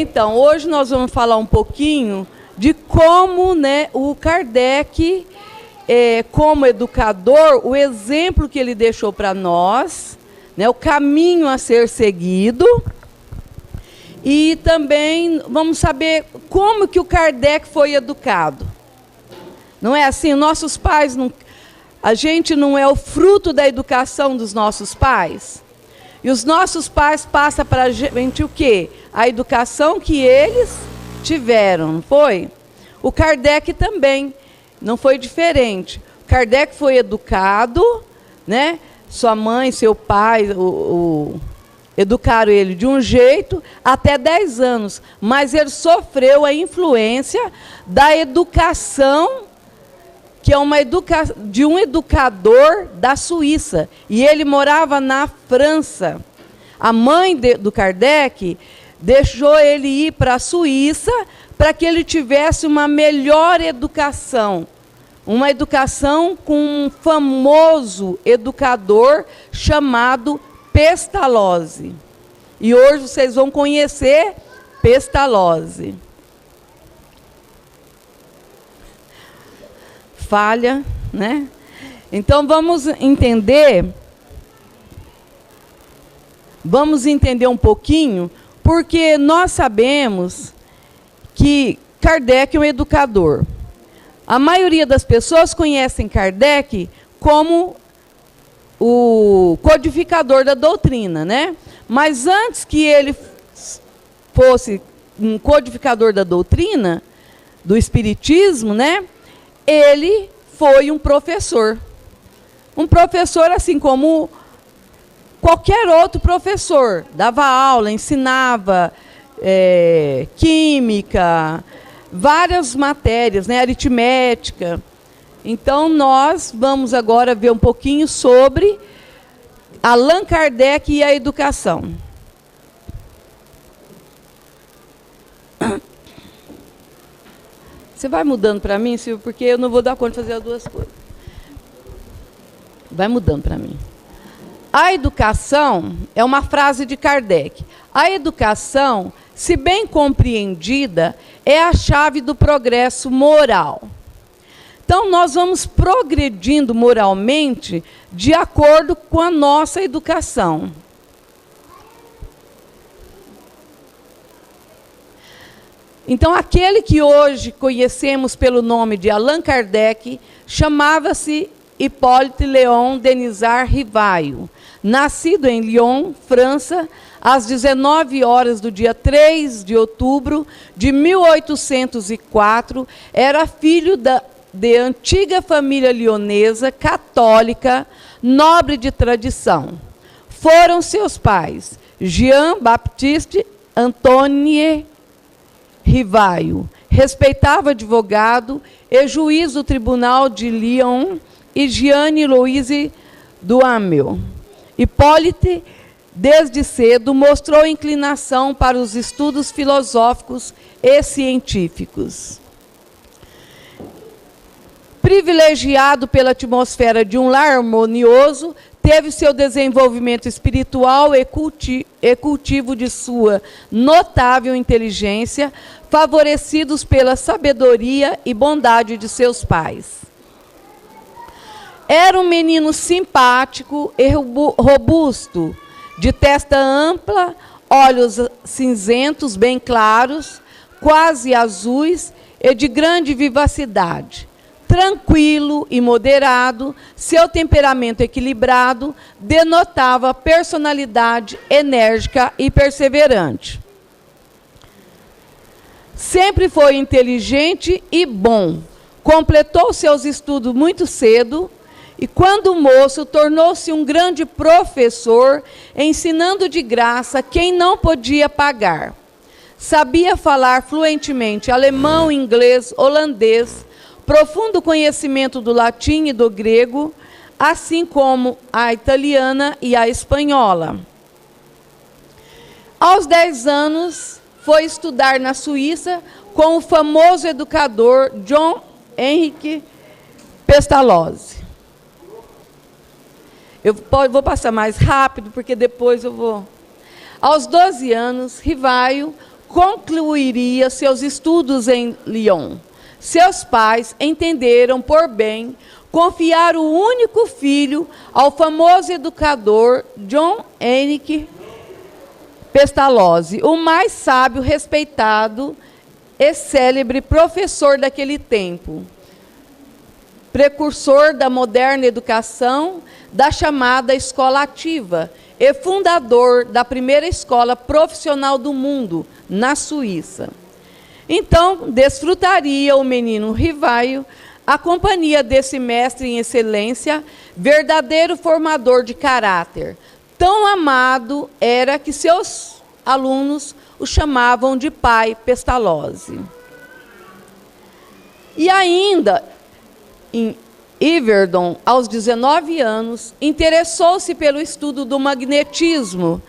Então, hoje nós vamos falar um pouquinho de como, né, o Kardec, como educador, o exemplo que ele deixou para nós, né, o caminho a ser seguido. E também vamos saber como que o Kardec foi educado. Não é assim? Nossos pais, a gente não é o fruto da educação dos nossos pais? E os nossos pais passam para a gente o quê? A educação que eles tiveram, não foi? O Kardec também não foi diferente. O Kardec foi educado, né? Sua mãe, seu pai, educaram ele de um jeito até 10 anos, mas ele sofreu a influência da educação, que é de um educador da Suíça, e ele morava na França. A mãe do Kardec deixou ele ir para a Suíça para que ele tivesse uma melhor educação, uma educação com um famoso educador chamado Pestalozzi. E hoje vocês vão conhecer Pestalozzi. Falha, né? Então vamos entender um pouquinho, porque nós sabemos que Kardec é um educador. A maioria das pessoas conhecem Kardec como o codificador da doutrina, né? Mas antes que ele fosse um codificador da doutrina, do espiritismo, né? Ele foi um professor. Um professor assim como qualquer outro professor. Dava aula, ensinava química, várias matérias, né? Aritmética. Então, nós vamos agora ver um pouquinho sobre Allan Kardec e a educação. Você vai mudando para mim, Silvio, porque eu não vou dar conta de fazer as duas coisas. Vai mudando para mim. A educação é uma frase de Kardec. A educação, se bem compreendida, é a chave do progresso moral. Então, nós vamos progredindo moralmente de acordo com a nossa educação. Então, aquele que hoje conhecemos pelo nome de Allan Kardec, chamava-se Hippolyte Léon Denisard Rivaio. Nascido em Lyon, França, às 19 horas do dia 3 de outubro de 1804, era filho de antiga família lionesa, católica, nobre de tradição. Foram seus pais, Jean-Baptiste Antoine Rivaio, respeitado advogado e juiz do Tribunal de Lyon, e Jeanne Louise Duhamel. Hippolyte, desde cedo, mostrou inclinação para os estudos filosóficos e científicos. Privilegiado pela atmosfera de um lar harmonioso, teve seu desenvolvimento espiritual e cultivo de sua notável inteligência, favorecidos pela sabedoria e bondade de seus pais. Era um menino simpático e robusto, de testa ampla, olhos cinzentos bem claros, quase azuis e de grande vivacidade. Tranquilo e moderado, seu temperamento equilibrado denotava personalidade enérgica e perseverante. Sempre foi inteligente e bom. Completou seus estudos muito cedo e, quando moço, tornou-se um grande professor, ensinando de graça quem não podia pagar. Sabia falar fluentemente alemão, inglês, holandês, profundo conhecimento do latim e do grego, assim como a italiana e a espanhola. Aos 10 anos, foi estudar na Suíça com o famoso educador John Henrique Pestalozzi. Eu vou passar mais rápido, porque depois eu vou... Aos 12 anos, Rivaio concluiria seus estudos em Lyon. Seus pais entenderam por bem confiar o único filho ao famoso educador John Henrique Pestalozzi, o mais sábio, respeitado e célebre professor daquele tempo, precursor da moderna educação, da chamada escola ativa, e fundador da primeira escola profissional do mundo, na Suíça. Então, desfrutaria o menino Rivaio a companhia desse mestre em excelência, verdadeiro formador de caráter. Tão amado era que seus alunos o chamavam de pai Pestalozzi. E ainda, em Yverdon, aos 19 anos, interessou-se pelo estudo do magnetismo.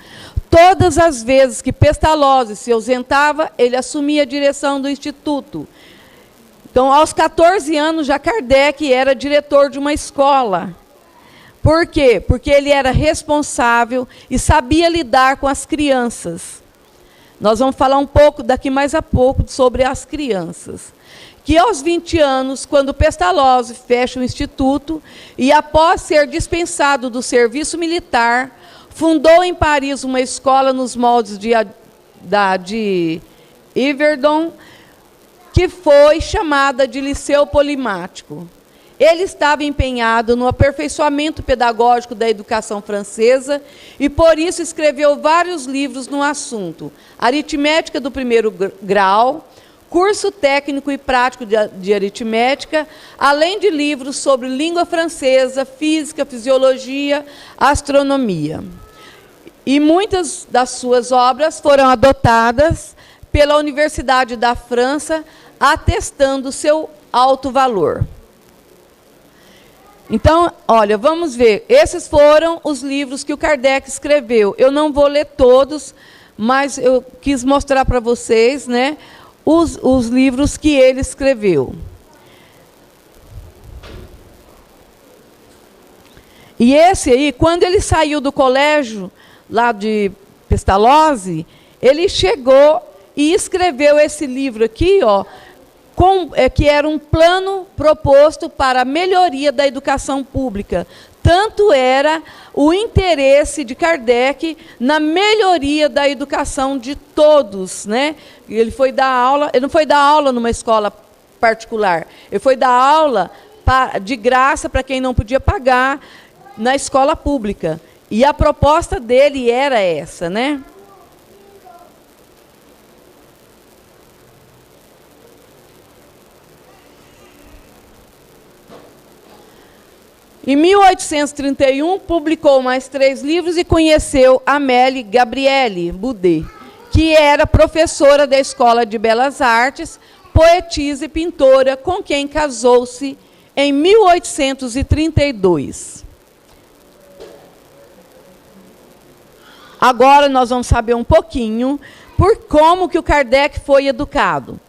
Todas as vezes que Pestalozzi se ausentava, ele assumia a direção do instituto. Então, aos 14 anos, já Kardec era diretor de uma escola. Por quê? Porque ele era responsável e sabia lidar com as crianças. Nós vamos falar um pouco, daqui mais a pouco, sobre as crianças. Que aos 20 anos, quando Pestalozzi fecha o instituto, e após ser dispensado do serviço militar, fundou em Paris uma escola nos moldes de Yverdon, que foi chamada de Liceu Polimático. Ele estava empenhado no aperfeiçoamento pedagógico da educação francesa e, por isso, escreveu vários livros no assunto. Aritmética do primeiro grau, curso técnico e prático de aritmética, além de livros sobre língua francesa, física, fisiologia, astronomia. E muitas das suas obras foram adotadas pela Universidade da França, atestando seu alto valor. Então, olha, vamos ver. Esses foram os livros que o Kardec escreveu. Eu não vou ler todos, mas eu quis mostrar para vocês, né, os livros que ele escreveu. E esse aí, quando ele saiu do colégio, lá de Pestalozzi, ele chegou e escreveu esse livro aqui, ó, que era um plano proposto para a melhoria da educação pública. Tanto era o interesse de Kardec na melhoria da educação de todos, né? Ele foi dar aula, ele não foi dar aula numa escola particular, ele foi dar aula de graça para quem não podia pagar na escola pública. E a proposta dele era essa, né? Em 1831, publicou mais 3 livros e conheceu Amélie Gabrielle Boudet, que era professora da Escola de Belas Artes, poetisa e pintora, com quem casou-se em 1832. Agora nós vamos saber um pouquinho por como que o Kardec foi educado.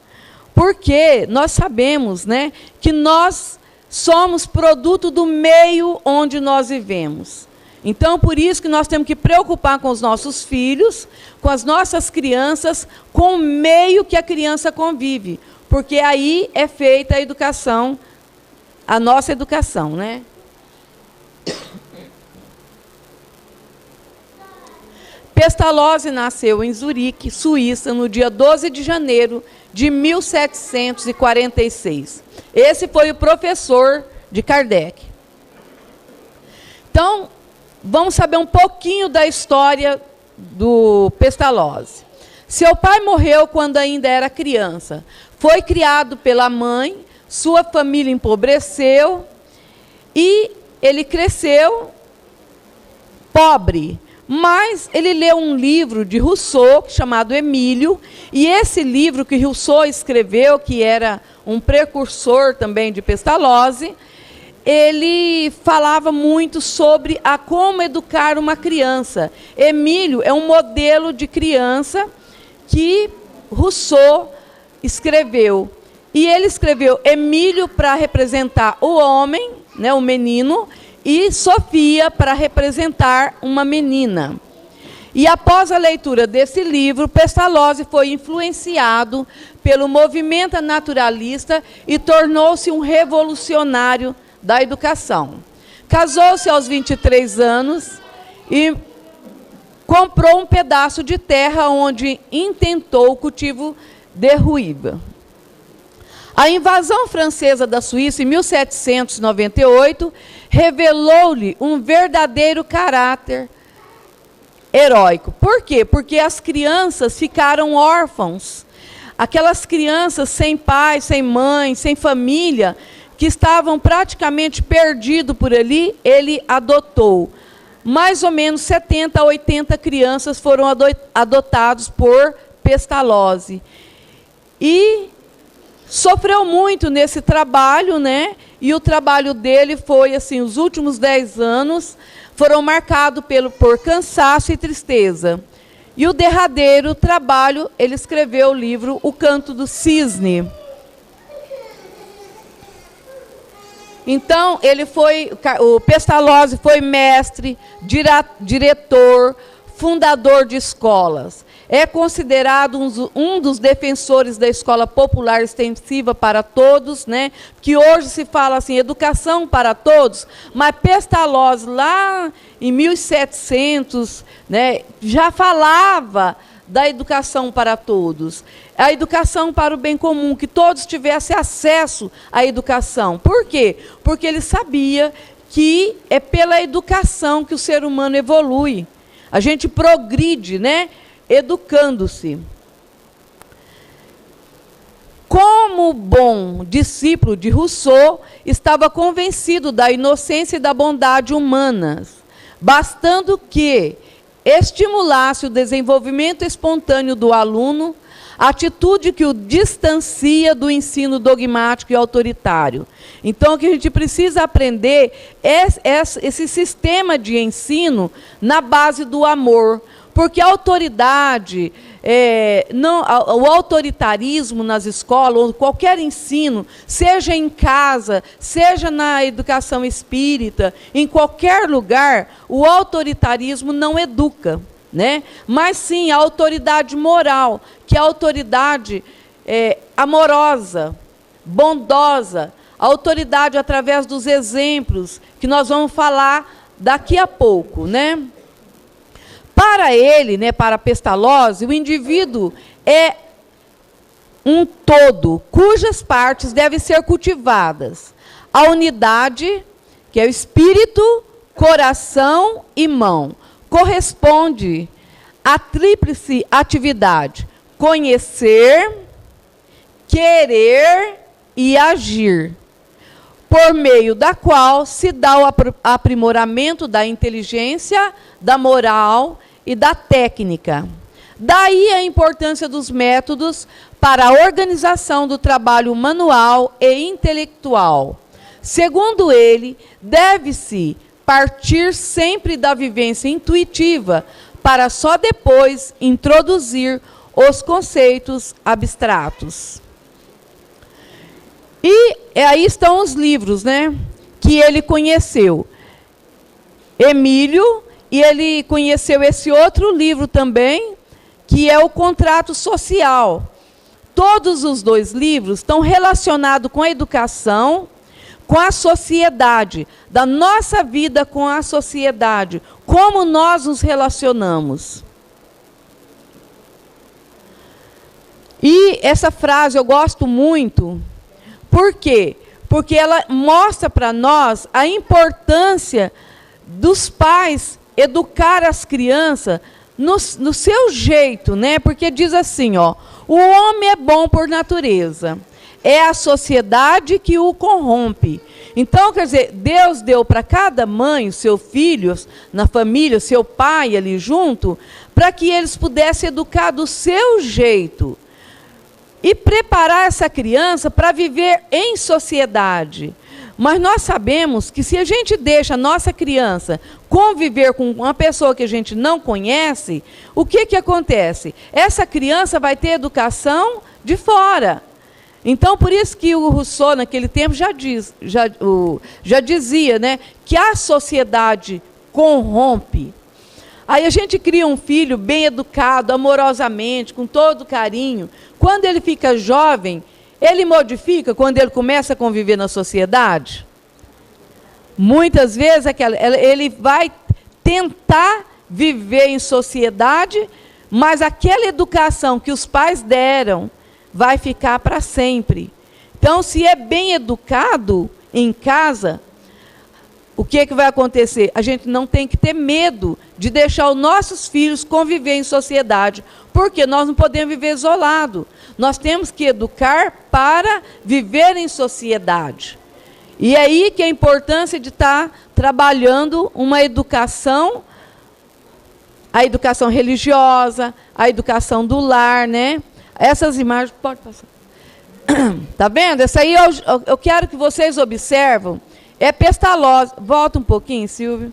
Porque nós sabemos, né, que nós somos produto do meio onde nós vivemos. Então, por isso que nós temos que preocupar com os nossos filhos, com as nossas crianças, com o meio que a criança convive. Porque aí é feita a educação, a nossa educação, né? Pestalozzi nasceu em Zurique, Suíça, no dia 12 de janeiro de 1746. Esse foi o professor de Kardec. Então, vamos saber um pouquinho da história do Pestalozzi. Seu pai morreu quando ainda era criança. Foi criado pela mãe, sua família empobreceu e ele cresceu pobre. Mas ele leu um livro de Rousseau, chamado Emílio, e esse livro que Rousseau escreveu, que era um precursor também de Pestalozzi, ele falava muito sobre como educar uma criança. Emílio é um modelo de criança que Rousseau escreveu. E ele escreveu Emílio para representar o homem, né, o menino, e Sofia para representar uma menina. E após a leitura desse livro, Pestalozzi foi influenciado pelo movimento naturalista e tornou-se um revolucionário da educação. Casou-se aos 23 anos e comprou um pedaço de terra onde intentou o cultivo de ruíba. A invasão francesa da Suíça em 1798 revelou-lhe um verdadeiro caráter heróico. Por quê? Porque as crianças ficaram órfãos. Aquelas crianças sem pai, sem mãe, sem família, que estavam praticamente perdidos por ali, ele adotou. Mais ou menos 70 a 80 crianças foram adotados por Pestalozzi. E sofreu muito nesse trabalho, né? E o trabalho dele foi assim, os últimos 10 anos foram marcados por cansaço e tristeza. E o derradeiro trabalho, ele escreveu o livro O Canto do Cisne. Então, o Pestalozzi foi mestre, diretor, fundador de escolas. É considerado um dos defensores da escola popular extensiva para todos, né? Que hoje se fala assim, educação para todos, mas Pestalozzi, lá em 1700, né, já falava da educação para todos. A educação para o bem comum, que todos tivessem acesso à educação. Por quê? Porque ele sabia que é pela educação que o ser humano evolui. A gente progride, né? Educando-se. Como bom discípulo de Rousseau, estava convencido da inocência e da bondade humanas, bastando que estimulasse o desenvolvimento espontâneo do aluno, atitude que o distancia do ensino dogmático e autoritário. Então, o que a gente precisa aprender é esse sistema de ensino na base do amor, porque a autoridade, o autoritarismo nas escolas, ou qualquer ensino, seja em casa, seja na educação espírita, em qualquer lugar, o autoritarismo não educa, né? Mas sim a autoridade moral, que é a autoridade amorosa, bondosa, a autoridade através dos exemplos, que nós vamos falar daqui a pouco, né? Para ele, né, para Pestalozzi, o indivíduo é um todo, cujas partes devem ser cultivadas. A unidade, que é o espírito, coração e mão, corresponde à tríplice atividade: conhecer, querer e agir, por meio da qual se dá o aprimoramento da inteligência, da moral e da técnica. Daí a importância dos métodos para a organização do trabalho manual e intelectual. Segundo ele, deve-se partir sempre da vivência intuitiva, para só depois introduzir os conceitos abstratos. E aí estão os livros, né, que ele conheceu. Emílio, e ele conheceu esse outro livro também, que é o Contrato Social. Todos os dois livros estão relacionados com a educação, com a sociedade, da nossa vida com a sociedade, como nós nos relacionamos. E essa frase eu gosto muito. Por quê? Porque ela mostra para nós a importância dos pais educar as crianças no seu jeito, né? Porque diz assim, ó, o homem é bom por natureza, é a sociedade que o corrompe. Então, quer dizer, Deus deu para cada mãe, os seus filhos, na família, o seu pai ali junto, para que eles pudessem educar do seu jeito e preparar essa criança para viver em sociedade. Mas nós sabemos que se a gente deixa a nossa criança conviver com uma pessoa que a gente não conhece, o que acontece? Essa criança vai ter educação de fora. Então, por isso que o Rousseau, naquele tempo, já dizia, né, que a sociedade corrompe. Aí a gente cria um filho bem educado, amorosamente, com todo carinho. Quando ele fica jovem, ele modifica quando ele começa a conviver na sociedade? Muitas vezes ele vai tentar viver em sociedade, mas aquela educação que os pais deram vai ficar para sempre. Então, se é bem educado em casa, o que vai acontecer? A gente não tem que ter medo de deixar os nossos filhos conviver em sociedade, porque nós não podemos viver isolado. Nós temos que educar para viver em sociedade. E é aí que é a importância de estar trabalhando uma educação, a educação religiosa, a educação do lar, né? Essas imagens, pode passar. Tá vendo? Essa aí eu quero que vocês observam. É Pestalozzi. Volta um pouquinho, Silvio.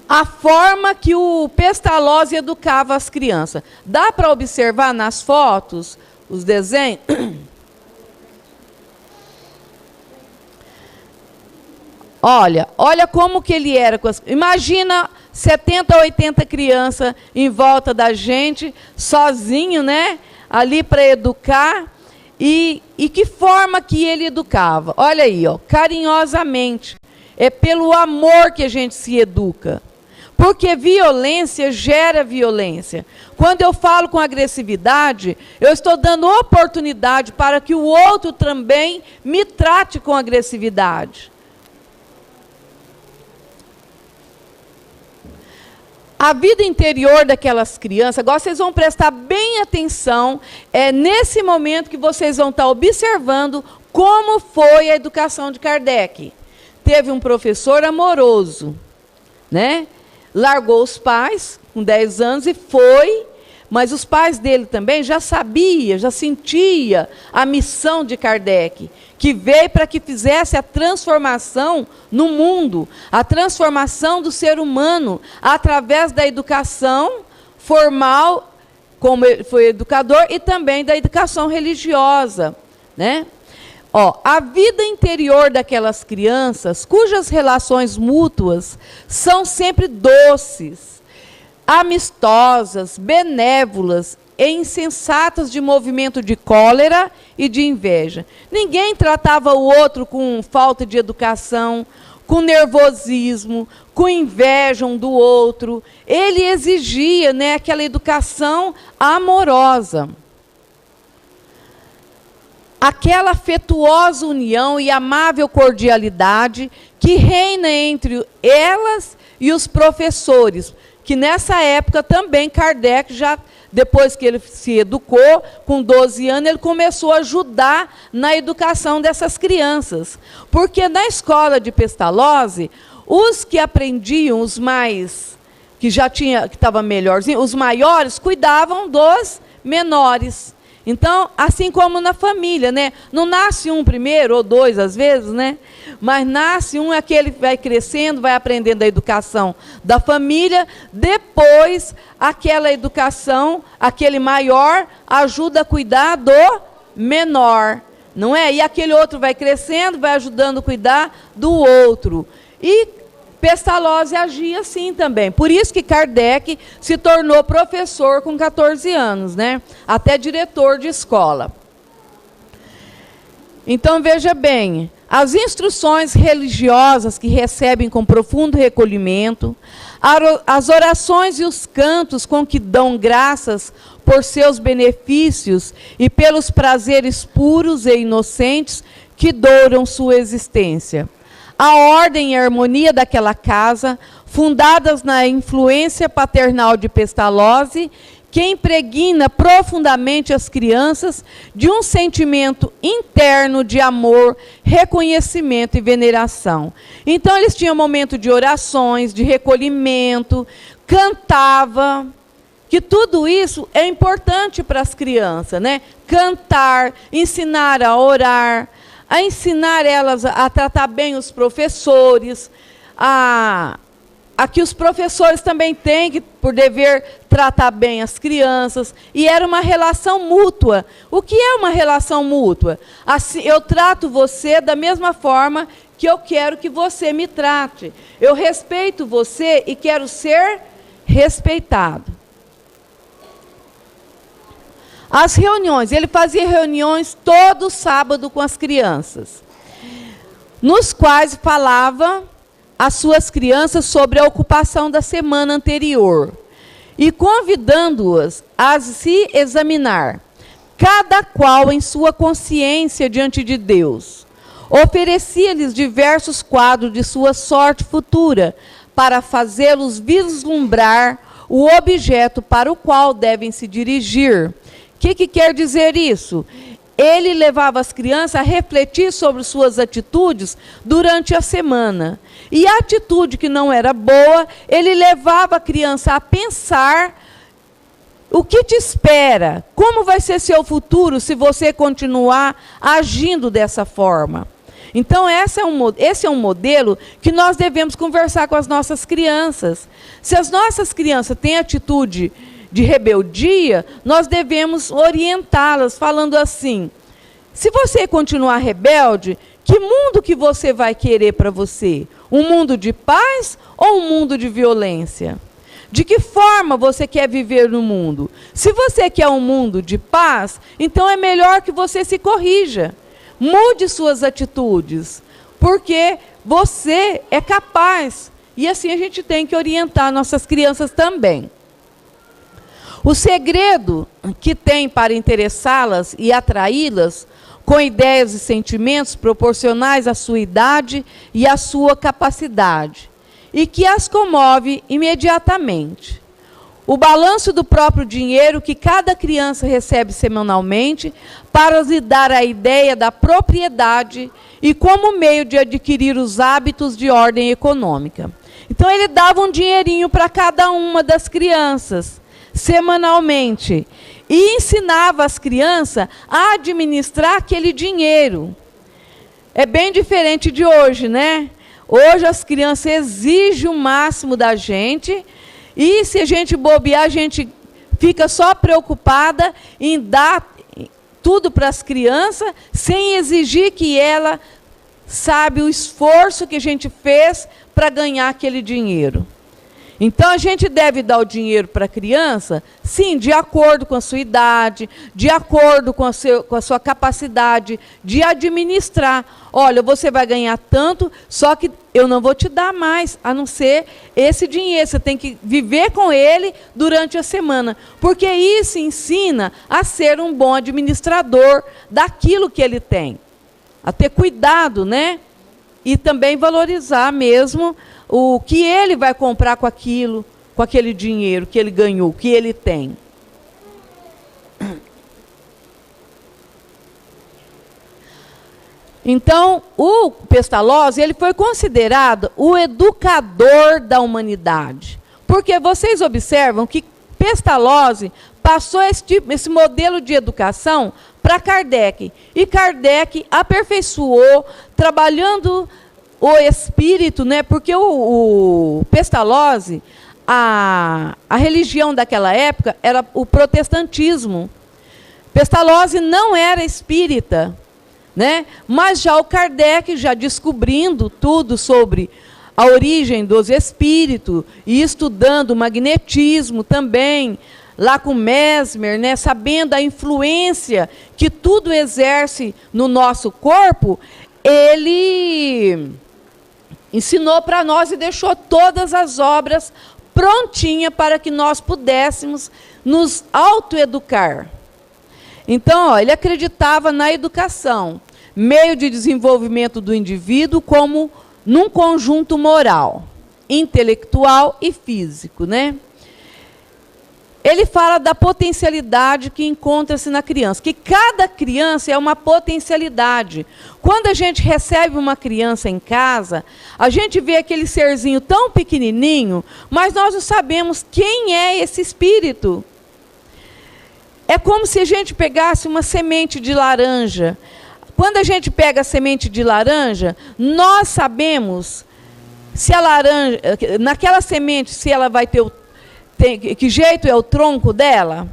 A forma que o Pestalozzi educava as crianças. Dá para observar nas fotos, os desenhos? Olha como que ele era. Imagina 70, 80 crianças em volta da gente, sozinho, né? Ali para educar. E que forma que ele educava? Olha aí, ó, carinhosamente. É pelo amor que a gente se educa. Porque violência gera violência. Quando eu falo com agressividade, eu estou dando oportunidade para que o outro também me trate com agressividade. A vida interior daquelas crianças, agora vocês vão prestar bem atenção, é nesse momento que vocês vão estar observando como foi a educação de Kardec. Teve um professor amoroso, né? Largou os pais com 10 anos e foi, mas os pais dele também já sabia, já sentia a missão de Kardec, que veio para que fizesse a transformação no mundo, a transformação do ser humano, através da educação formal, como ele foi educador, e também da educação religiosa, né? A vida interior daquelas crianças, cujas relações mútuas são sempre doces, amistosas, benévolas e insensatas de movimento de cólera e de inveja. Ninguém tratava o outro com falta de educação, com nervosismo, com inveja um do outro. Ele exigia, né, aquela educação amorosa. Aquela afetuosa união e amável cordialidade que reina entre elas e os professores, que nessa época também Kardec, já depois que ele se educou, com 12 anos, ele começou a ajudar na educação dessas crianças. Porque na escola de Pestalozzi, os que aprendiam, os mais, que estavam melhorzinhos, os maiores, cuidavam dos menores. Então, assim como na família, né? Não nasce um primeiro, ou dois às vezes, né? Mas nasce um, aquele que vai crescendo, vai aprendendo a educação da família, depois aquela educação, aquele maior, ajuda a cuidar do menor, não é? E aquele outro vai crescendo, vai ajudando a cuidar do outro. E Pestalozzi agia assim também. Por isso que Kardec se tornou professor com 14 anos, né? Até diretor de escola. Então, veja bem, as instruções religiosas que recebem com profundo recolhimento, as orações e os cantos com que dão graças por seus benefícios e pelos prazeres puros e inocentes que douram sua existência. A ordem e a harmonia daquela casa, fundadas na influência paternal de Pestalozzi, que impregna profundamente as crianças de um sentimento interno de amor, reconhecimento e veneração. Então, eles tinham momento de orações, de recolhimento, cantava, que tudo isso é importante para as crianças, né? Cantar, ensinar a orar, a ensinar elas a tratar bem os professores, a que os professores também têm que, por dever, tratar bem as crianças. E era uma relação mútua. O que é uma relação mútua? Assim, eu trato você da mesma forma que eu quero que você me trate. Eu respeito você e quero ser respeitado. As reuniões, ele fazia reuniões todo sábado com as crianças, nos quais falava às suas crianças sobre a ocupação da semana anterior e convidando-as a se examinar, cada qual em sua consciência diante de Deus. Oferecia-lhes diversos quadros de sua sorte futura, para fazê-los vislumbrar o objeto para o qual devem se dirigir. O que quer dizer isso? Ele levava as crianças a refletir sobre suas atitudes durante a semana. E a atitude que não era boa, ele levava a criança a pensar o que te espera, como vai ser seu futuro se você continuar agindo dessa forma. Então, esse é um modelo que nós devemos conversar com as nossas crianças. Se as nossas crianças têm atitude de rebeldia, nós devemos orientá-las, falando assim: se você continuar rebelde, que mundo que você vai querer para você? Um mundo de paz ou um mundo de violência? De que forma você quer viver no mundo? Se você quer um mundo de paz, então é melhor que você se corrija. Mude suas atitudes, porque você é capaz. E assim a gente tem que orientar nossas crianças também. O segredo que tem para interessá-las e atraí-las com ideias e sentimentos proporcionais à sua idade e à sua capacidade, e que as comove imediatamente. O balanço do próprio dinheiro que cada criança recebe semanalmente para lhe dar a ideia da propriedade e como meio de adquirir os hábitos de ordem econômica. Então, ele dava um dinheirinho para cada uma das crianças, semanalmente, e ensinava as crianças a administrar aquele dinheiro. É bem diferente de hoje, né? Hoje as crianças exigem o máximo da gente, e se a gente bobear, a gente fica só preocupada em dar tudo para as crianças, sem exigir que ela sabe o esforço que a gente fez para ganhar aquele dinheiro. Então, a gente deve dar o dinheiro para a criança, sim, de acordo com a sua idade, de acordo com a sua capacidade de administrar. Olha, você vai ganhar tanto, só que eu não vou te dar mais, a não ser esse dinheiro. Você tem que viver com ele durante a semana, porque isso ensina a ser um bom administrador daquilo que ele tem. A ter cuidado, né? E também valorizar mesmo o que ele vai comprar com aquilo, com aquele dinheiro que ele ganhou, que ele tem. Então, o Pestalozzi, ele foi considerado o educador da humanidade. Porque vocês observam que Pestalozzi passou esse modelo de educação para Kardec. E Kardec aperfeiçoou, trabalhando o espírito, né? Porque o Pestalozzi, a religião daquela época era o protestantismo. Pestalozzi não era espírita, né? Mas já o Kardec, já descobrindo tudo sobre a origem dos espíritos e estudando o magnetismo também, lá com Mesmer, né? Sabendo a influência que tudo exerce no nosso corpo, ele ensinou para nós e deixou todas as obras prontinhas para que nós pudéssemos nos autoeducar. Então, ó, ele acreditava na educação, meio de desenvolvimento do indivíduo como num conjunto moral, intelectual e físico, né? Ele fala da potencialidade que encontra-se na criança, que cada criança é uma potencialidade. Quando a gente recebe uma criança em casa, a gente vê aquele serzinho tão pequenininho, mas nós não sabemos quem é esse espírito. É como se a gente pegasse uma semente de laranja. Quando a gente pega a semente de laranja, nós sabemos se a laranja, naquela semente, se ela vai ter que jeito é o tronco dela?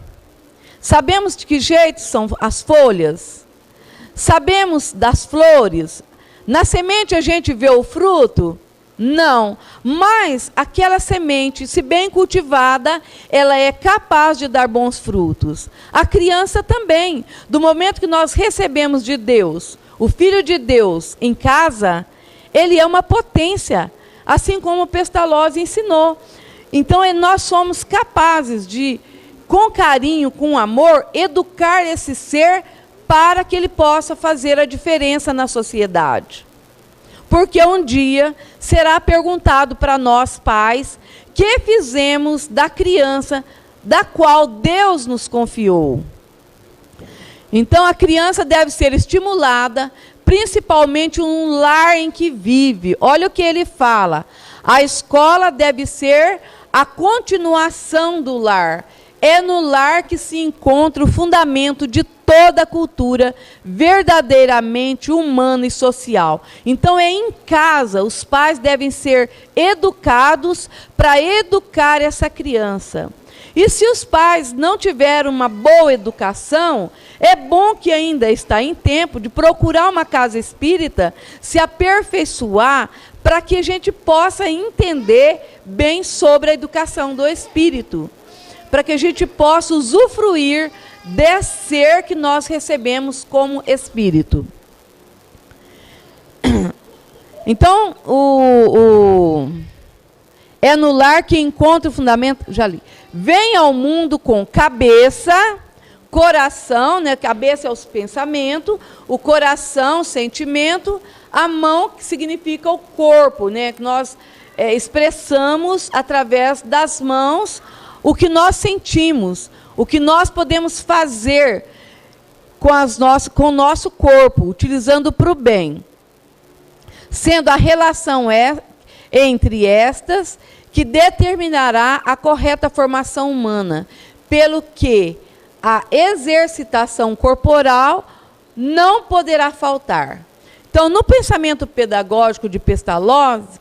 Sabemos de que jeito são as folhas? Sabemos das flores? Na semente a gente vê o fruto? Não, mas aquela semente, se bem cultivada, ela é capaz de dar bons frutos. A criança também, do momento que nós recebemos de Deus, o Filho de Deus em casa, ele é uma potência, assim como o Pestalozzi ensinou. Então, nós somos capazes de, com carinho, com amor, educar esse ser para que ele possa fazer a diferença na sociedade. Porque um dia será perguntado para nós, pais, que fizemos da criança da qual Deus nos confiou. Então, a criança deve ser estimulada, principalmente um lar em que vive. Olha o que ele fala. A escola deve ser a continuação do lar. É no lar que se encontra o fundamento de toda a cultura verdadeiramente humana e social. Então, é em casa, os pais devem ser educados para educar essa criança. E se os pais não tiveram uma boa educação, é bom que ainda está em tempo de procurar uma casa espírita, se aperfeiçoar, para que a gente possa entender bem sobre a educação do espírito, para que a gente possa usufruir desse ser que nós recebemos como espírito. Então, é no lar que encontra o fundamento, já li. Vem ao mundo com cabeça, coração, né? Cabeça é os pensamentos, o coração, o sentimento, a mão, que significa o corpo, né? Que nós expressamos através das mãos o que nós sentimos, o que nós podemos fazer com o nosso corpo, utilizando para o bem. Sendo a relação entre estas que determinará a correta formação humana, pelo que a exercitação corporal não poderá faltar. Então, no pensamento pedagógico de Pestalozzi,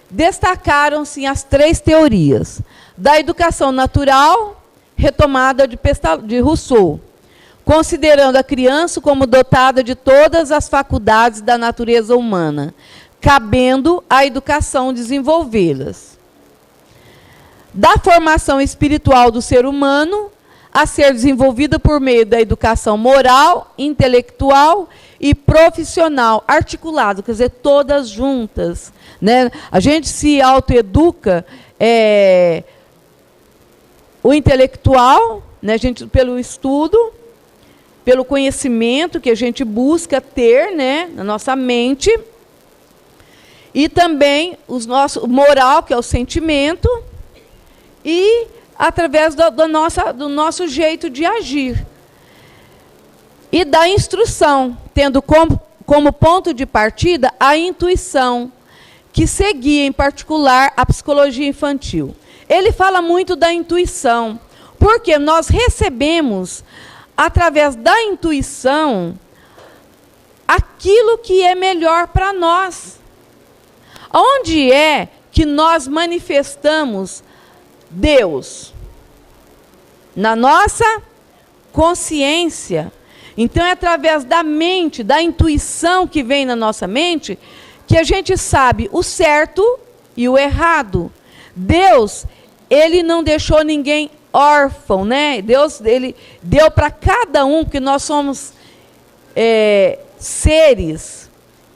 destacaram-se as 3 teorias. Da educação natural, retomada de Rousseau, considerando a criança como dotada de todas as faculdades da natureza humana, cabendo à educação desenvolvê-las. Da formação espiritual do ser humano, a ser desenvolvida por meio da educação moral, intelectual e profissional, articulado, quer dizer, todas juntas, né? A gente se autoeduca, o intelectual, né, a gente, pelo estudo, pelo conhecimento que a gente busca ter, né, na nossa mente, e também o moral, que é o sentimento, e através do nosso jeito de agir. E da instrução, tendo como ponto de partida a intuição, que seguia em particular a psicologia infantil. Ele fala muito da intuição, porque nós recebemos, através da intuição, aquilo que é melhor para nós. Onde é que nós manifestamos Deus? Na nossa consciência. Então, é através da mente, da intuição que vem na nossa mente, que a gente sabe o certo e o errado. Deus, ele não deixou ninguém órfão, né? Deus, ele deu para cada um, porque nós somos seres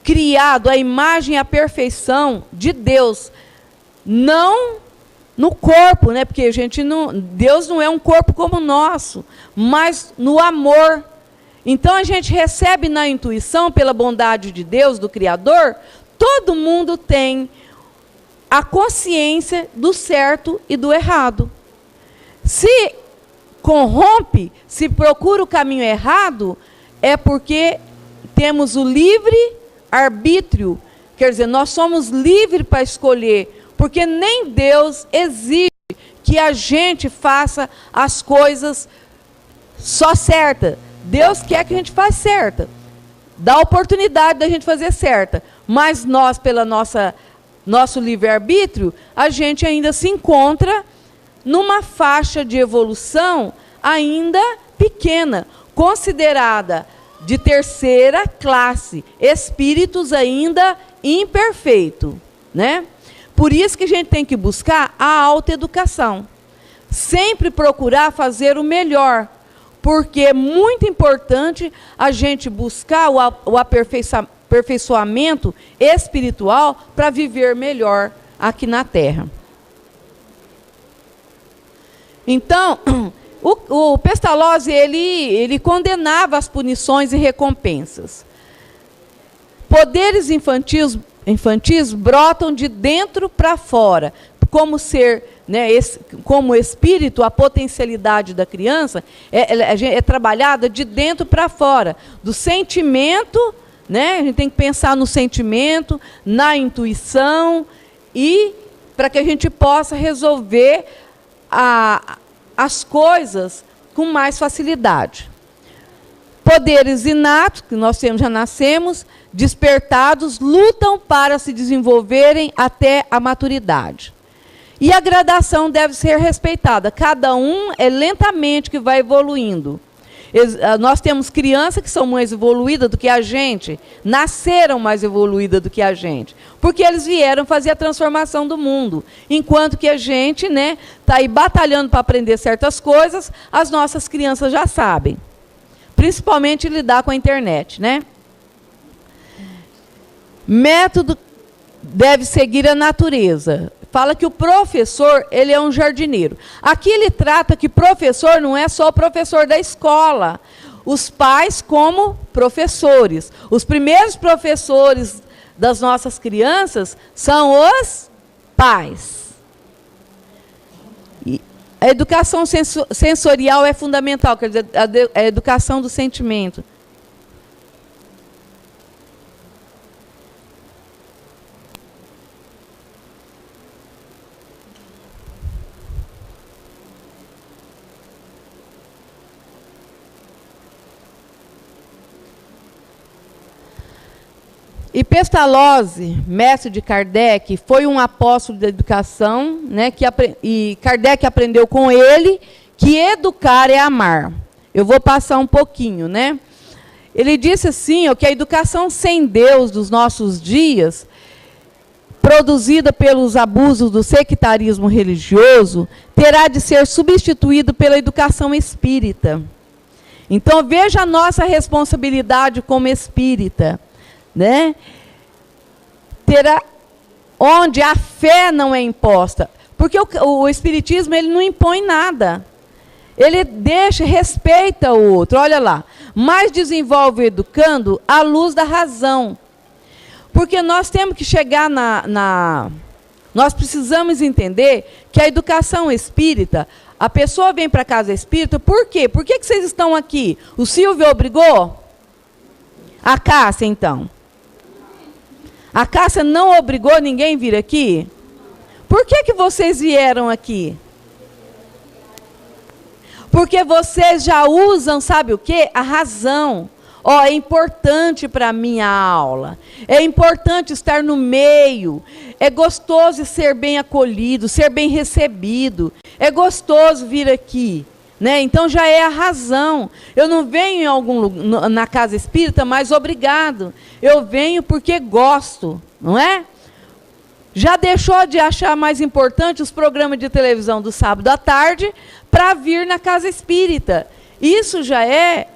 criados à imagem e à perfeição de Deus, não no corpo, né? Porque Deus não é um corpo como o nosso, mas no amor. Então a gente recebe na intuição, pela bondade de Deus, do Criador, todo mundo tem a consciência do certo e do errado. Se corrompe, se procura o caminho errado, é porque temos o livre arbítrio, quer dizer, nós somos livres para escolher, porque nem Deus exige que a gente faça as coisas só certas. Deus quer que a gente faça certa, dá a oportunidade da gente fazer certa, mas nós, pela nosso livre-arbítrio, a gente ainda se encontra numa faixa de evolução ainda pequena, considerada de terceira classe, espíritos ainda imperfeitos, né? Por isso que a gente tem que buscar a autoeducação. Sempre procurar fazer o melhor, porque é muito importante a gente buscar o aperfeiçoamento espiritual para viver melhor aqui na Terra. Então, o Pestalozzi, ele condenava as punições e recompensas. Poderes infantis brotam de dentro para fora. Como ser, né, como espírito, a potencialidade da criança é trabalhada de dentro para fora. Do sentimento, né, a gente tem que pensar no sentimento, na intuição, e para que a gente possa resolver as coisas com mais facilidade. Poderes inatos, que nós temos, já nascemos, despertados, lutam para se desenvolverem até a maturidade. E a gradação deve ser respeitada. Cada um é lentamente que vai evoluindo. Nós temos crianças que são mais evoluídas do que a gente, nasceram mais evoluídas do que a gente, porque eles vieram fazer a transformação do mundo. Enquanto que a gente, né, está aí batalhando para aprender certas coisas, as nossas crianças já sabem. Principalmente lidar com a internet, né? Método deve seguir a natureza. Fala que o professor, ele é um jardineiro. Aqui ele trata que professor não é só o professor da escola. Os pais como professores. Os primeiros professores das nossas crianças são os pais. E a educação sensorial é fundamental, quer dizer, a educação do sentimento. E Pestalozzi, mestre de Kardec, foi um apóstolo da educação, né, e Kardec aprendeu com ele que educar é amar. Eu vou passar um pouquinho, né? Ele disse assim, que a educação sem Deus dos nossos dias, produzida pelos abusos do sectarismo religioso, terá de ser substituída pela educação espírita. Então, veja a nossa responsabilidade como espírita, né? Onde a fé não é imposta, porque o espiritismo, ele não impõe nada, ele respeita o outro. Olha lá, mas desenvolve educando à luz da razão, porque nós temos que chegar nós precisamos entender que a educação espírita, a pessoa vem para a casa espírita, por quê? Por que vocês estão aqui? O Silvio obrigou? A Cássia, então? A Cássia não obrigou ninguém a vir aqui? Por que vocês vieram aqui? Porque vocês já usam, sabe o quê? A razão. É importante para mim a aula. É importante estar no meio. É gostoso ser bem acolhido, ser bem recebido. É gostoso vir aqui. Né? Então já é a razão. Eu não venho na casa espírita, mas obrigado. Eu venho porque gosto, não é? Já deixou de achar mais importante os programas de televisão do sábado à tarde para vir na casa espírita. Isso já é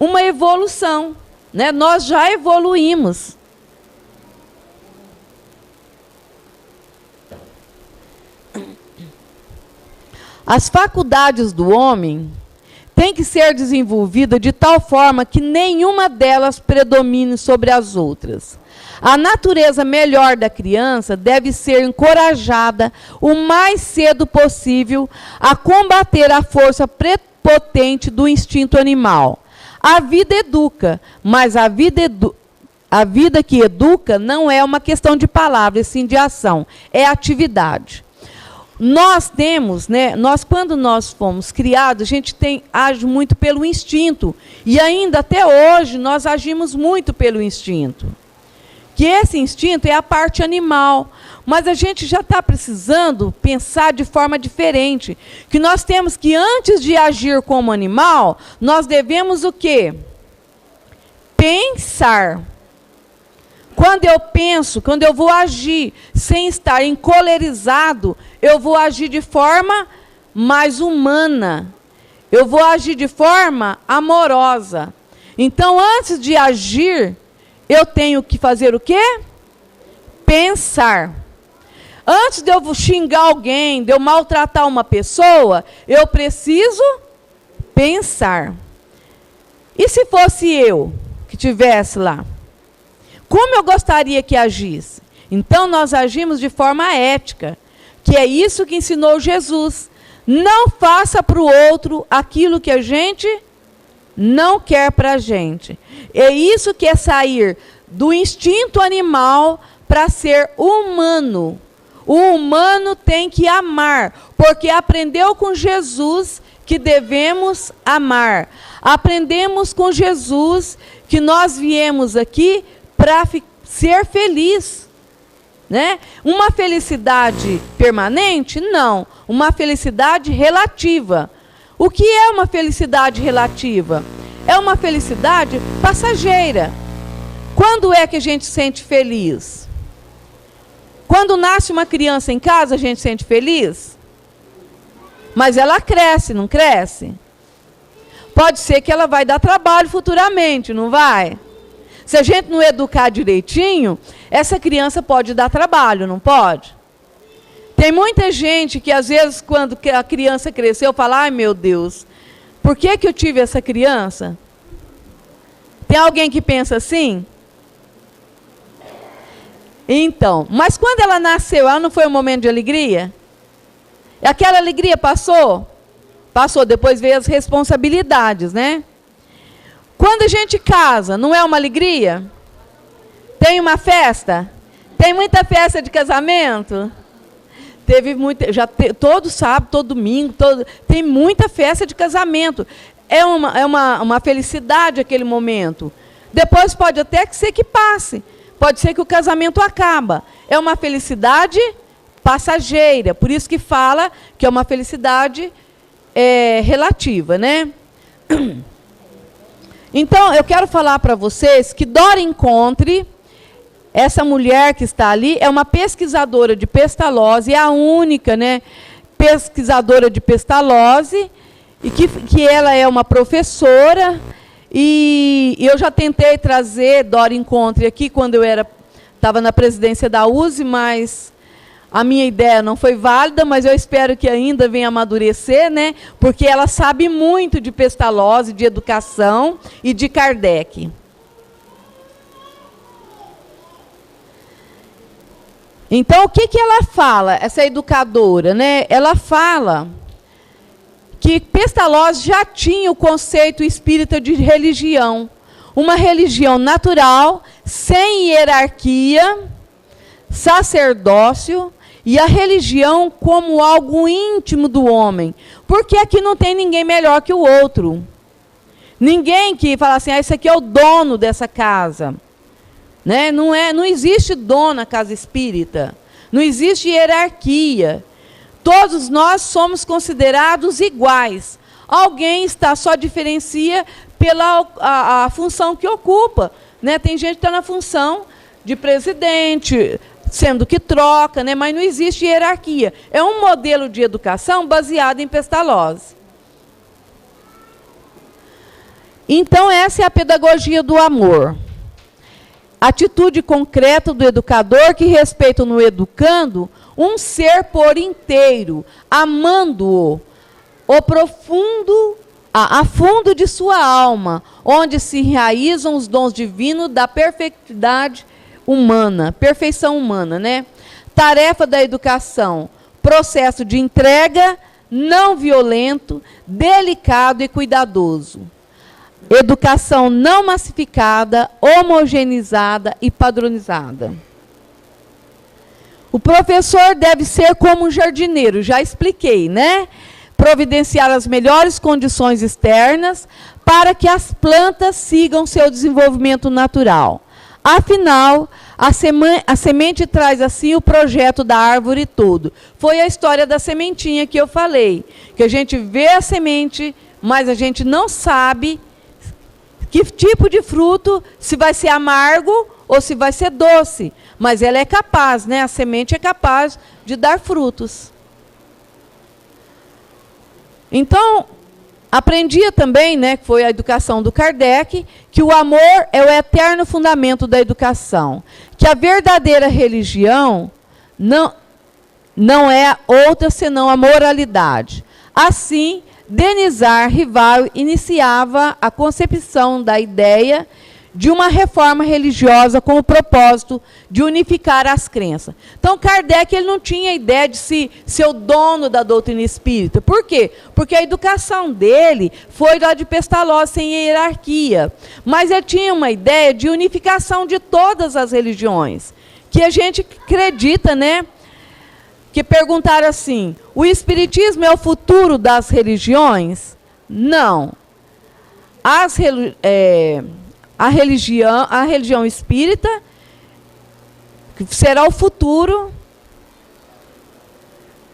uma evolução, né? Nós já evoluímos. As faculdades do homem têm que ser desenvolvidas de tal forma que nenhuma delas predomine sobre as outras. A natureza melhor da criança deve ser encorajada o mais cedo possível a combater a força prepotente do instinto animal. A vida educa, mas a vida que educa não é uma questão de palavras, sim de ação, é atividade. Nós temos, né, quando nós fomos criados, a gente age muito pelo instinto. E ainda até hoje nós agimos muito pelo instinto. Que esse instinto é a parte animal. Mas a gente já está precisando pensar de forma diferente. Que nós temos que, antes de agir como animal, nós devemos o quê? Pensar. Quando eu penso, quando eu vou agir sem estar encolerizado, eu vou agir de forma mais humana. Eu vou agir de forma amorosa. Então, antes de agir, eu tenho que fazer o quê? Pensar. Antes de eu xingar alguém, de eu maltratar uma pessoa, eu preciso pensar. E se fosse eu que estivesse lá? Como eu gostaria que agisse? Então, nós agimos de forma ética, que é isso que ensinou Jesus. Não faça para o outro aquilo que a gente não quer para a gente. É isso que é sair do instinto animal para ser humano. O humano tem que amar, porque aprendeu com Jesus que devemos amar. Aprendemos com Jesus que nós viemos aqui para ser feliz. Né? Uma felicidade permanente? Não. Uma felicidade relativa. O que é uma felicidade relativa? É uma felicidade passageira. Quando é que a gente se sente feliz? Quando nasce uma criança em casa, a gente se sente feliz? Mas ela cresce, não cresce? Pode ser que ela vai dar trabalho futuramente, não vai? Se a gente não educar direitinho, essa criança pode dar trabalho, não pode? Tem muita gente que, às vezes, quando a criança cresceu, fala, ai, meu Deus, por que eu tive essa criança? Tem alguém que pensa assim? Então, mas quando ela nasceu, ela não foi um momento de alegria? Aquela alegria passou? Passou, depois veio as responsabilidades, né? Quando a gente casa, não é uma alegria? Tem uma festa? Tem muita festa de casamento? Teve muita, todo sábado, todo domingo, tem muita festa de casamento. É uma felicidade aquele momento. Depois pode até ser que passe. Pode ser que o casamento acaba. É uma felicidade passageira. Por isso que fala que é uma felicidade relativa, né? Então, eu quero falar para vocês que Dora Encontre, essa mulher que está ali, é uma pesquisadora de Pestalozzi, é a única, né, pesquisadora de Pestalozzi, e que ela é uma professora, e eu já tentei trazer Dora Encontre aqui quando eu estava na presidência da USE, mas a minha ideia não foi válida, mas eu espero que ainda venha amadurecer, né? Porque ela sabe muito de Pestalozzi, de educação e de Kardec. Então, o que ela fala, essa educadora, né? Ela fala que Pestalozzi já tinha o conceito espírita de religião. Uma religião natural, sem hierarquia, sacerdócio, e a religião como algo íntimo do homem. Porque aqui não tem ninguém melhor que o outro. Ninguém que fala assim, esse aqui é o dono dessa casa. Né? Não existe dono na casa espírita. Não existe hierarquia. Todos nós somos considerados iguais. Alguém só diferencia pela a função que ocupa. Né? Tem gente que está na função de presidente, sendo que troca, né? Mas não existe hierarquia. É um modelo de educação baseado em Pestalozzi. Então, essa é a pedagogia do amor. Atitude concreta do educador que respeita no educando um ser por inteiro, amando-o, a fundo de sua alma, onde se enraizam os dons divinos da perfeição humana, né? Tarefa da educação, processo de entrega não violento, delicado e cuidadoso. Educação não massificada, homogeneizada e padronizada. O professor deve ser como um jardineiro, já expliquei, né? Providenciar as melhores condições externas para que as plantas sigam seu desenvolvimento natural. Afinal, a semente traz assim o projeto da árvore todo. Foi a história da sementinha que eu falei, que a gente vê a semente, mas a gente não sabe que tipo de fruto, se vai ser amargo ou se vai ser doce. Mas ela é capaz, né? A semente é capaz de dar frutos. Então, aprendia também, né, que foi a educação do Kardec, que o amor é o eterno fundamento da educação. Que a verdadeira religião não é outra senão a moralidade. Assim, Denisard Rival iniciava a concepção da ideia de uma reforma religiosa com o propósito de unificar as crenças. Então, Kardec ele não tinha ideia de ser o dono da doutrina espírita. Por quê? Porque a educação dele foi lá de Pestalozzi, sem hierarquia. Mas ele tinha uma ideia de unificação de todas as religiões, que a gente acredita, né? Que perguntaram assim, o espiritismo é o futuro das religiões? Não. A religião espírita será o futuro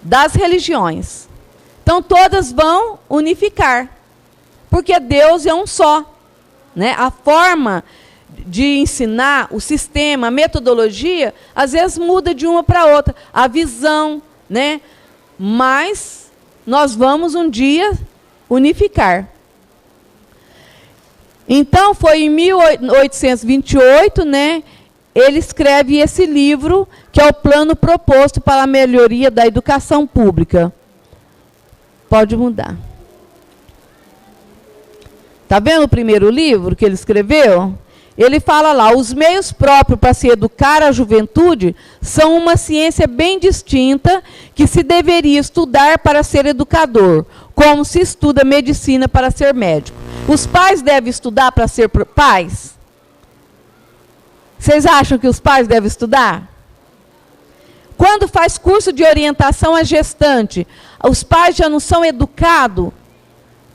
das religiões. Então, todas vão unificar, porque Deus é um só, né? A forma de ensinar, o sistema, a metodologia, às vezes muda de uma para outra, a visão, né? Mas nós vamos um dia unificar. Então, foi em 1828, né, ele escreve esse livro, que é o plano proposto para a melhoria da educação pública. Pode mudar. Está vendo o primeiro livro que ele escreveu? Ele fala lá, os meios próprios para se educar a juventude são uma ciência bem distinta que se deveria estudar para ser educador, como se estuda medicina para ser médico. Os pais devem estudar para ser pais? Vocês acham que os pais devem estudar? Quando faz curso de orientação à gestante, os pais já não são educados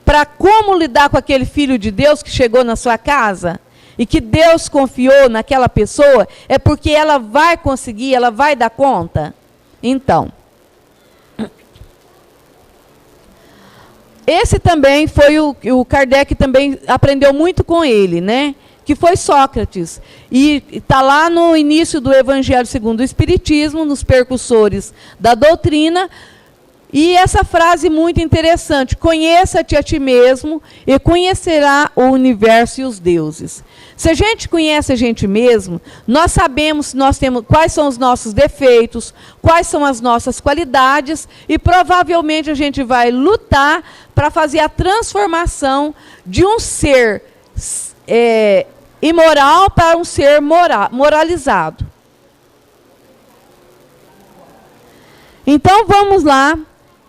para como lidar com aquele filho de Deus que chegou na sua casa? E que Deus confiou naquela pessoa, é porque ela vai conseguir, ela vai dar conta? Então, esse também foi o Kardec também aprendeu muito com ele, né? Que foi Sócrates. E está lá no início do Evangelho segundo o Espiritismo, nos percussores da doutrina. E essa frase muito interessante, conheça-te a ti mesmo e conhecerá o universo e os deuses. Se a gente conhece a gente mesmo, nós sabemos quais são os nossos defeitos, quais são as nossas qualidades, e provavelmente a gente vai lutar para fazer a transformação de um ser imoral para um ser moralizado. Então vamos lá,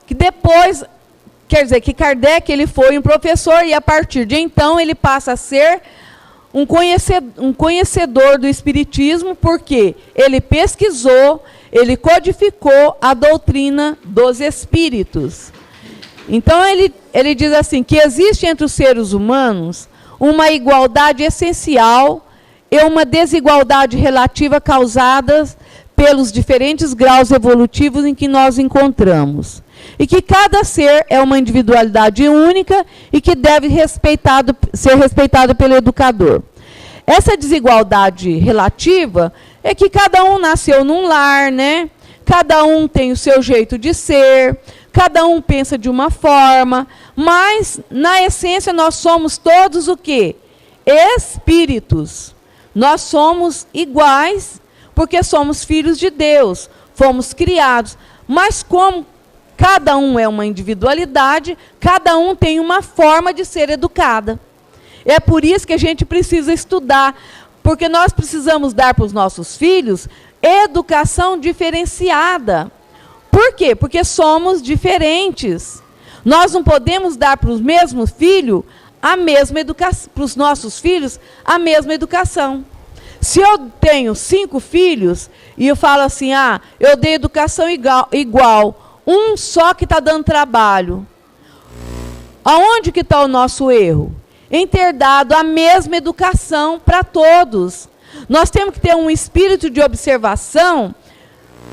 que depois, quer dizer, que Kardec ele foi um professor e a partir de então ele passa a ser um conhecedor do Espiritismo, porque ele pesquisou, ele codificou a doutrina dos Espíritos. Então ele diz assim, que existe entre os seres humanos uma igualdade essencial e uma desigualdade relativa causadas pelos diferentes graus evolutivos em que nós encontramos. E que cada ser é uma individualidade única e que deve ser respeitado pelo educador. Essa desigualdade relativa é que cada um nasceu num lar, né? Cada um tem o seu jeito de ser, cada um pensa de uma forma, mas, na essência, nós somos todos o quê? Espíritos. Nós somos iguais, porque somos filhos de Deus, fomos criados. Mas como cada um é uma individualidade, cada um tem uma forma de ser educada. É por isso que a gente precisa estudar, porque nós precisamos dar para os nossos filhos educação diferenciada. Por quê? Porque somos diferentes. Nós não podemos dar para os mesmos filhos a mesma educação, para os nossos filhos a mesma educação. Se eu tenho 5 filhos e eu falo assim, eu dei educação igual, um só que está dando trabalho. Aonde que está o nosso erro? Em ter dado a mesma educação para todos. Nós temos que ter um espírito de observação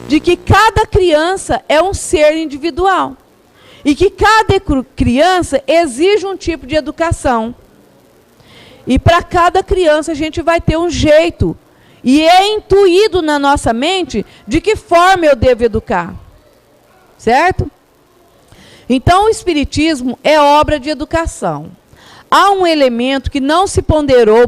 de que cada criança é um ser individual. E que cada criança exige um tipo de educação. E para cada criança a gente vai ter um jeito E é intuído na nossa mente de que forma eu devo educar. Certo? Então, o Espiritismo é obra de educação. Há um elemento que não se ponderou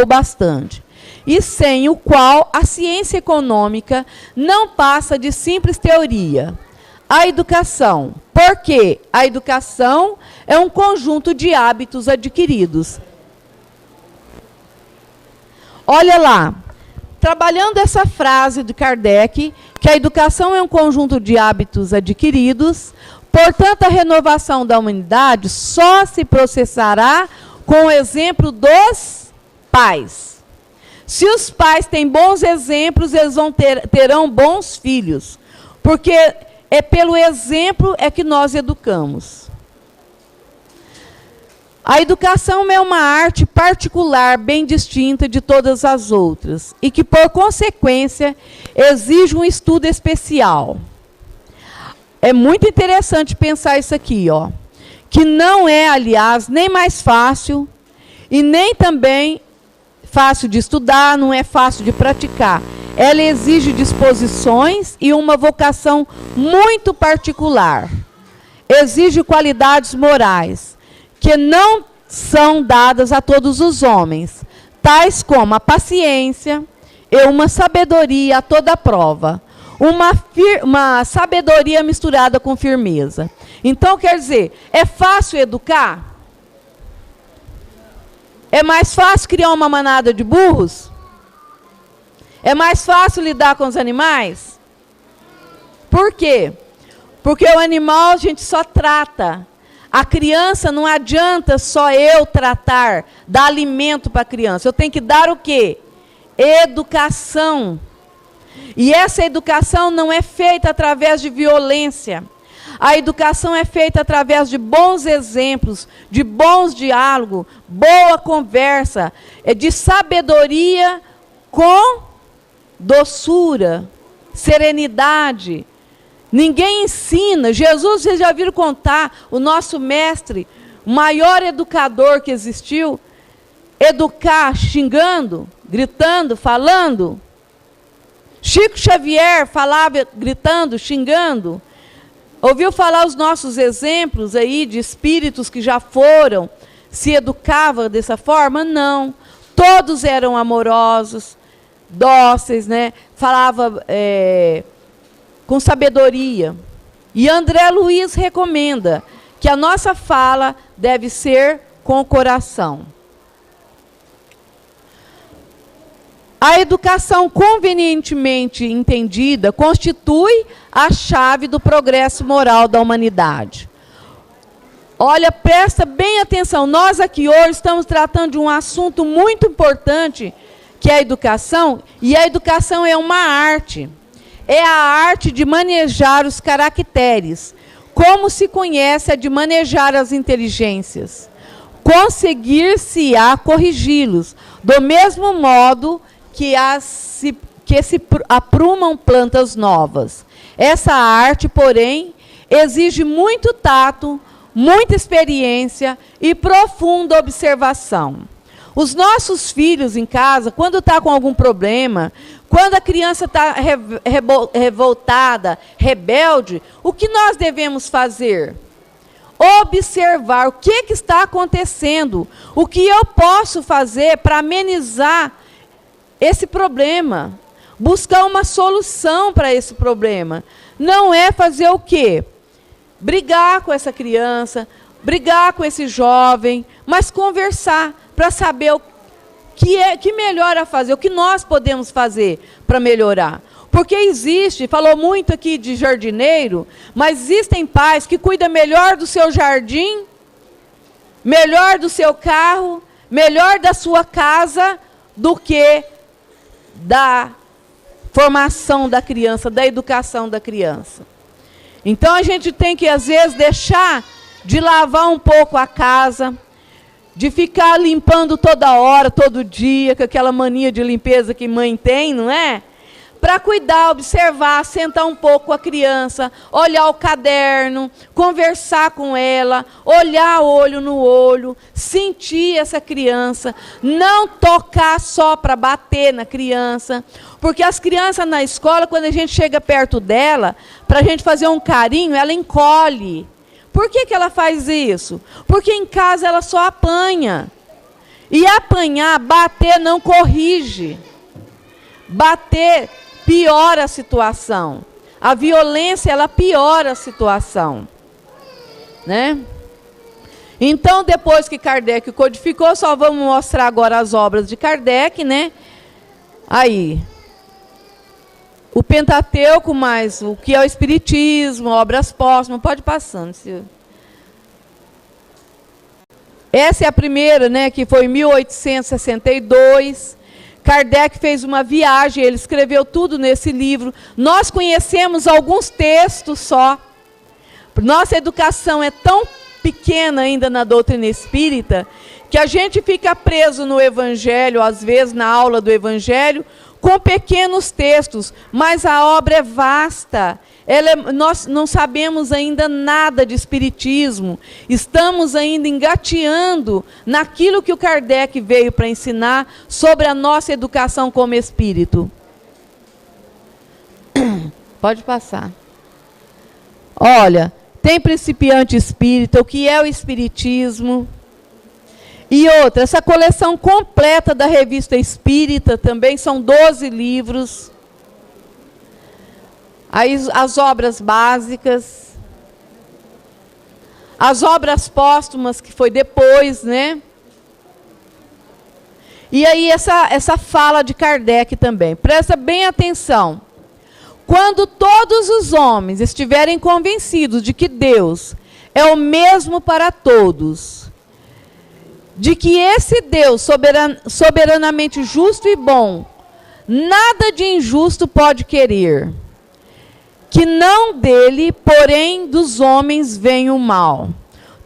bastante, e sem o qual a ciência econômica não passa de simples teoria. A educação. Porque a educação é um conjunto de hábitos adquiridos. Olha lá, trabalhando essa frase de Kardec, que a educação é um conjunto de hábitos adquiridos, portanto, a renovação da humanidade só se processará com o exemplo dos pais. Se os pais têm bons exemplos, eles terão bons filhos, porque é pelo exemplo é que nós educamos. A educação é uma arte particular, bem distinta de todas as outras, e que, por consequência, exige um estudo especial. É muito interessante pensar isso aqui, ó, que não é, aliás, nem mais fácil, e nem também fácil de estudar, não é fácil de praticar. Ela exige disposições e uma vocação muito particular. Exige qualidades morais que não são dadas a todos os homens, tais como a paciência e uma sabedoria a toda prova. Uma sabedoria misturada com firmeza. Então, quer dizer, é fácil educar? É mais fácil criar uma manada de burros? É mais fácil lidar com os animais? Por quê? Porque o animal a gente só trata. A criança não adianta só eu tratar, dar alimento para a criança. Eu tenho que dar o quê? Educação. E essa educação não é feita através de violência. A educação é feita através de bons exemplos, de bons diálogos, boa conversa, de sabedoria com doçura, serenidade. Ninguém ensina. Jesus, vocês já viram contar, o nosso mestre, o maior educador que existiu, educar xingando, gritando, falando. Chico Xavier falava gritando, xingando. Ouviu falar os nossos exemplos aí de espíritos que já foram, se educavam dessa forma? Não. Todos eram amorosos, dóceis, né? Falava com sabedoria. E André Luiz recomenda que a nossa fala deve ser com o coração. A educação convenientemente entendida constitui a chave do progresso moral da humanidade. Olha, presta bem atenção. Nós aqui hoje estamos tratando de um assunto muito importante, que é a educação, e a educação é uma arte. É a arte de manejar os caracteres, como se conhece a de manejar as inteligências. Conseguir-se-á corrigi-los, do mesmo modo que se aprumam plantas novas. Essa arte, porém, exige muito tato, muita experiência e profunda observação. Os nossos filhos em casa, quando está com algum problema, quando a criança está revoltada, rebelde, o que nós devemos fazer? Observar o que está acontecendo, o que eu posso fazer para amenizar esse problema, buscar uma solução para esse problema. Não é fazer o quê? Brigar com essa criança, brigar com esse jovem, mas conversar para saber o que melhor a fazer, o que nós podemos fazer para melhorar. Porque existe, falou muito aqui de jardineiro, mas existem pais que cuidam melhor do seu jardim, melhor do seu carro, melhor da sua casa, do que da formação da criança, da educação da criança. Então a gente tem que, às vezes, deixar de lavar um pouco a casa, de ficar limpando toda hora, todo dia, com aquela mania de limpeza que mãe tem, não é? para cuidar, observar, sentar um pouco com a criança, olhar o caderno, conversar com ela, olhar olho no olho, sentir essa criança, não tocar só para bater na criança, porque as crianças na escola, quando a gente chega perto dela, para a gente fazer um carinho, ela encolhe. Por que ela faz isso? Porque em casa ela só apanha. E apanhar, bater não corrige. Bater piora a situação. A violência, ela piora a situação. Né? Então, depois que Kardec codificou, só vamos mostrar agora as obras de Kardec, né? Aí, o Pentateuco, mais o que é o Espiritismo, obras póstumas, pode ir passando. Essa é a primeira, né, que foi em 1862. Kardec fez uma viagem, ele escreveu tudo nesse livro. Nós conhecemos alguns textos só. Nossa educação é tão pequena ainda na doutrina espírita, que a gente fica preso no Evangelho, às vezes na aula do Evangelho, com pequenos textos, mas a obra é vasta. Nós não sabemos ainda nada de espiritismo, estamos ainda engateando naquilo que o Kardec veio para ensinar sobre a nossa educação como espírito. Pode passar. Olha, tem principiante espírita, o que é o espiritismo? E outra, essa coleção completa da Revista Espírita também, são 12 livros. Aí as obras básicas, as obras póstumas, que foi depois, né? E aí essa fala de Kardec também. Presta bem atenção. Quando todos os homens estiverem convencidos de que Deus é o mesmo para todos, de que esse Deus soberanamente justo e bom, nada de injusto pode querer, que não dele, porém dos homens vem o mal.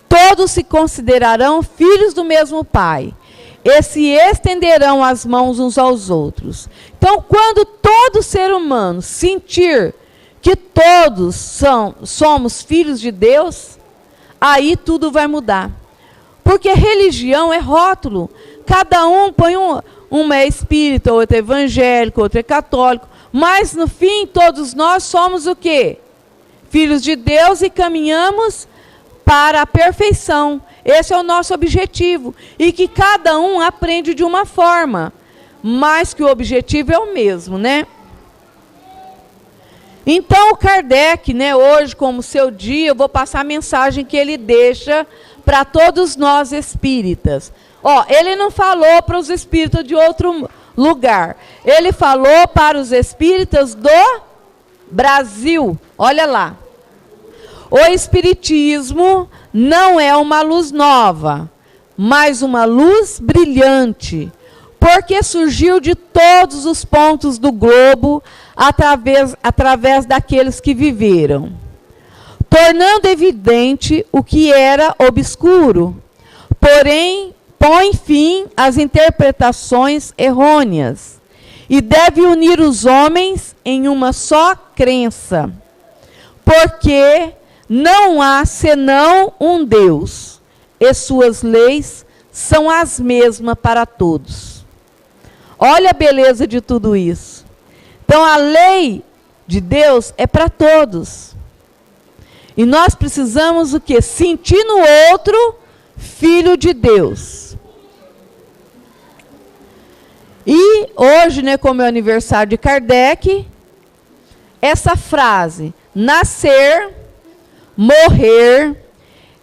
Todos se considerarão filhos do mesmo Pai, e se estenderão as mãos uns aos outros. Então, quando todo ser humano sentir que todos somos filhos de Deus, aí tudo vai mudar. Porque religião é rótulo. Cada um põe um é espírita, outro é evangélico, outro é católico. Mas, no fim, todos nós somos o quê? Filhos de Deus e caminhamos para a perfeição. Esse é o nosso objetivo. E que cada um aprende de uma forma. Mas que o objetivo é o mesmo, né? Então, o Kardec, né, hoje, como seu dia, eu vou passar a mensagem que ele deixa para todos nós espíritas. Ó, ele não falou para os espíritas de outro lugar. Ele falou para os espíritas do Brasil. Olha lá. O espiritismo não é uma luz nova, mas uma luz brilhante, porque surgiu de todos os pontos do globo através daqueles que viveram, tornando evidente o que era obscuro, porém põe fim às interpretações errôneas e deve unir os homens em uma só crença, porque não há senão um Deus, e suas leis são as mesmas para todos. Olha a beleza de tudo isso. Então, a lei de Deus é para todos. E nós precisamos o quê? Sentir no outro filho de Deus. E hoje, né, como é o aniversário de Kardec, essa frase, nascer, morrer,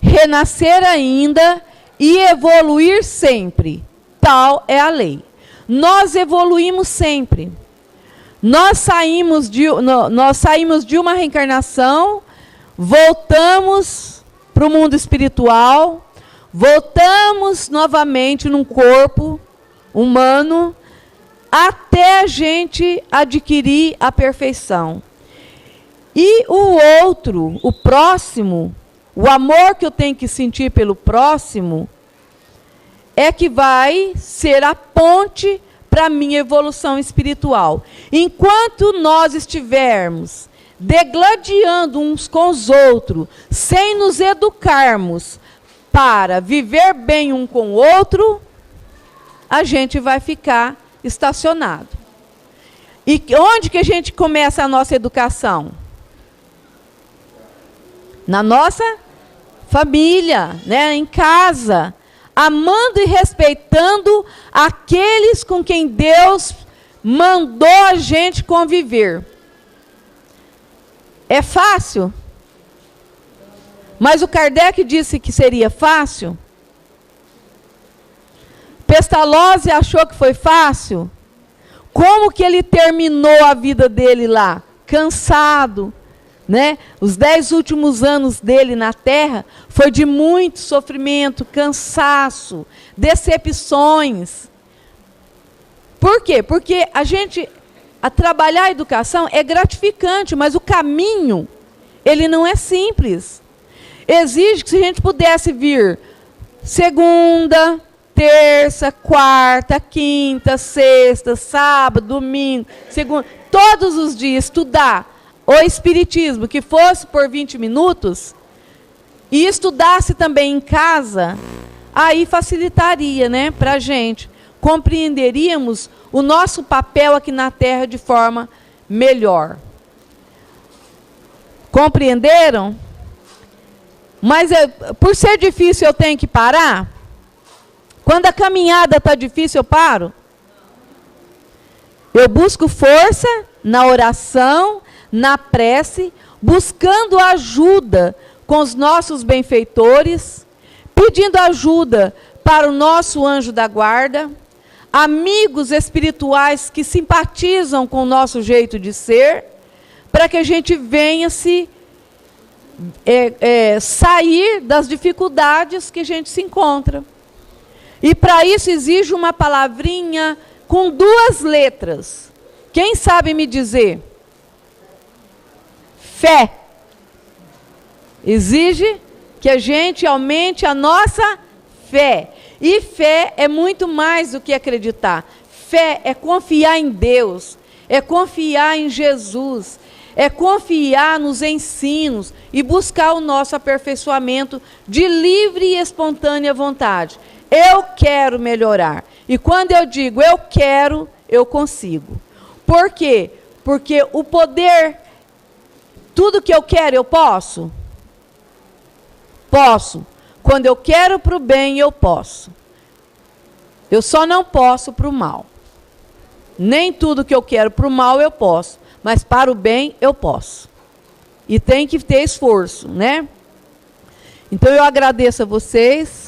renascer ainda e evoluir sempre, tal é a lei. Nós evoluímos sempre. Nós saímos de uma reencarnação, voltamos para o mundo espiritual, voltamos novamente num corpo humano, até a gente adquirir a perfeição. E o outro, o próximo, o amor que eu tenho que sentir pelo próximo, é que vai ser a ponte para a minha evolução espiritual. Enquanto nós estivermos degladiando uns com os outros, sem nos educarmos para viver bem um com o outro, a gente vai ficar estacionado. E onde que a gente começa a nossa educação? Na nossa família, né? Em casa, amando e respeitando aqueles com quem Deus mandou a gente conviver. É fácil? Mas o Kardec disse que seria fácil? Pestalozzi achou que foi fácil? Como que ele terminou a vida dele lá? Cansado, né? Os 10 últimos anos dele na Terra foi de muito sofrimento, cansaço, decepções. Por quê? Porque a trabalhar a educação é gratificante, mas o caminho, ele não é simples. Exige que se a gente pudesse vir segunda, terça, quarta, quinta, sexta, sábado, domingo, segunda, todos os dias estudar o Espiritismo, que fosse por 20 minutos, e estudasse também em casa, aí facilitaria, né, para a gente. Compreenderíamos o nosso papel aqui na Terra de forma melhor. Compreenderam? Mas por ser difícil eu tenho que parar? Quando a caminhada está difícil eu paro? Eu busco força na oração, na prece, buscando ajuda com os nossos benfeitores, pedindo ajuda para o nosso anjo da guarda, amigos espirituais que simpatizam com o nosso jeito de ser, para que a gente venha sair das dificuldades que a gente se encontra. E para isso exige uma palavrinha com 2 letras. Quem sabe me dizer? Fé. Exige que a gente aumente a nossa fé. E fé é muito mais do que acreditar. Fé é confiar em Deus, é confiar em Jesus, é confiar nos ensinos e buscar o nosso aperfeiçoamento de livre e espontânea vontade. Eu quero melhorar. E quando eu digo eu quero, eu consigo. Por quê? Porque o poder, tudo que eu quero, eu posso? Posso. Quando eu quero para o bem, eu posso. Eu só não posso para o mal. Nem tudo que eu quero para o mal, eu posso. Mas para o bem, eu posso. E tem que ter esforço, né? Então, eu agradeço a vocês.